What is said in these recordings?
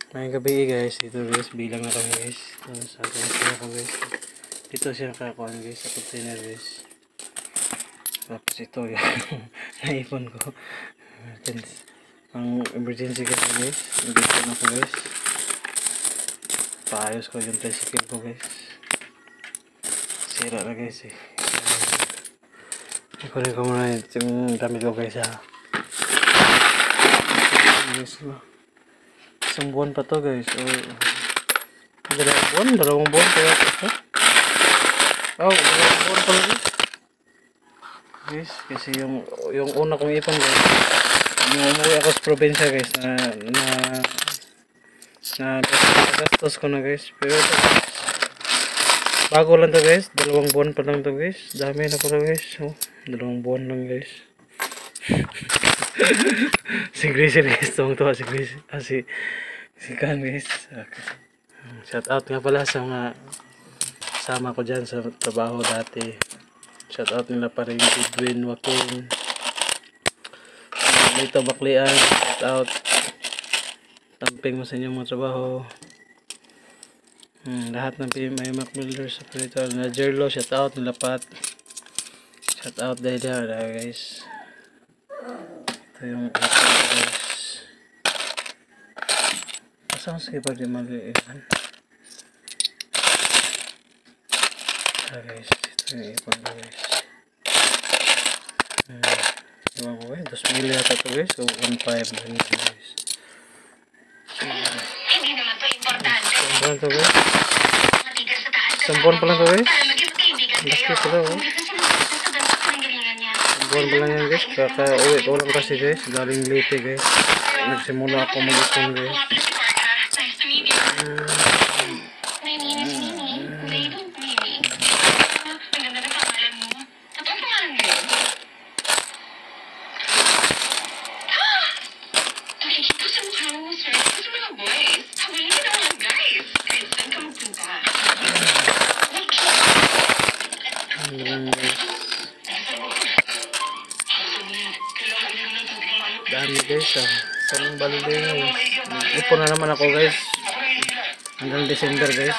Ngayong gabi guys, dito guys, bilang na kami guys. Sa atin siya ako guys. Dito siya nakakuha guys sa container guys. Tapos ito yung naipon ko. Ang emergency kasi guys. Dito na ko guys. Paayos ko yung tricycle ko guys. Sira na guys eh. Ikunin ko muna yung damit ko guys ha. Guys, isang buwan pa to guys. Dalawang buwan kaya ito. Dalawang buwan pa lang guys. Kasi yung una kong ipon guys, yung umuwi ako sa probinsya guys, na gastos ko na guys. Pero ito bago lang to guys, dalawang buwan pa lang to guys. Dami na pala guys. Dalawang buwan lang guys. Si Gracie guys, tuwang-tuwa si Gracie. Si Kan guys. Okay. Shout out nga pala sa mga kasama ko dyan sa trabaho dati. Shout out nila pa rin si Edwin, Joaquin, Lito Baklian. Shout out. Tamping mo sa inyong mga trabaho. Lahat ng PMI Mac Builders operator na Jerlo. Shout out nila Pat. Shout out dahil guys. Ito yung guys. Asang sige pa di maliiwan. Guys, ito yung ipon ko guys. Iwan ko guys, 2,000 yata ito guys. So 1,500 guys. Hindi naman to importante. Saan to guys? Matigas sa taas. Isang buwan pa lang to guys. Para maging magkaibigan kayo. Laki pala oh. Buwan pa lang yan guys. Kaka-uwi ko lang kasi guys. Galing Leyte guys. Nagsimula ako mag-ipon guys. Nice to meet you. My name is Mimi. They don't Mimi. Ang ganda ng pangalan mo. Ano ang pangalan mo? Nakikita sa mukha mo, sir. Ito sa mga boys. Habulin mo na mga guys. Kahit saan ka magpunta. Dami guys ah. Sanang bali guys. Ipon na naman ako guys. Hanggang December guys.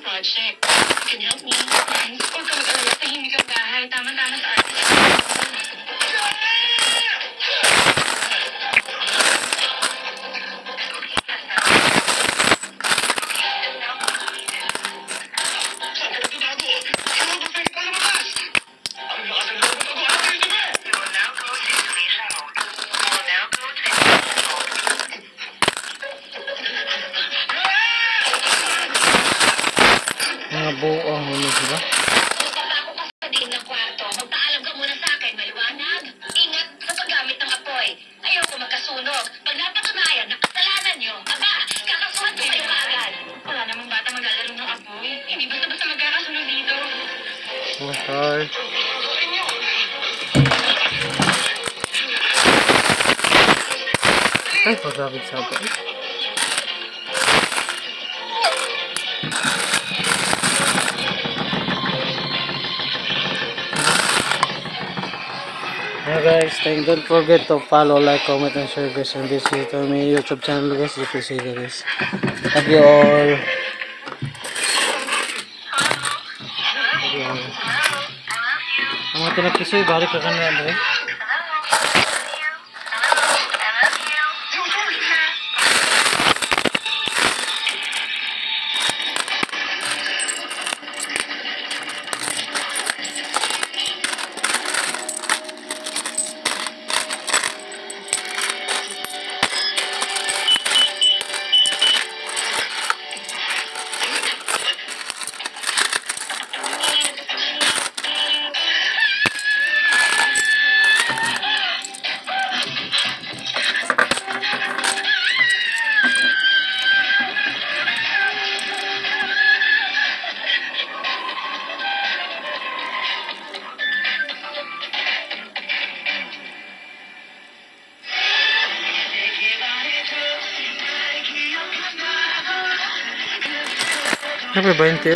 Project. Can help me. Huwag kang mag-alala. Tahimik ang bahay. Tama-tama sa arte. Mga buong ano sila? Pagkatapos ka sa din ng kwarto, magpaalam ka muna sa akin, maliwanag. Ingat sa paggamit ng apoy. Ayoko magkasunog. Pag napatunayan na kasalanan nyo, aba, kakasuhan ko kayo agad. Wala namang bata maglalaro ng apoy. Hindi basta-basta magkakasunog dito. Okay. Ay, pagkakit sa apoy. Yeah guys, don't forget to follow, like, comment, and share guys. And visit to my YouTube channel guys. Appreciate it guys. Love you all. Ang mga tinagpisoy, balik ka kanina rin. Apa 20?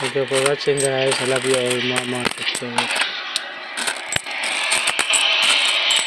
Thank you for watching guys. I love you all mga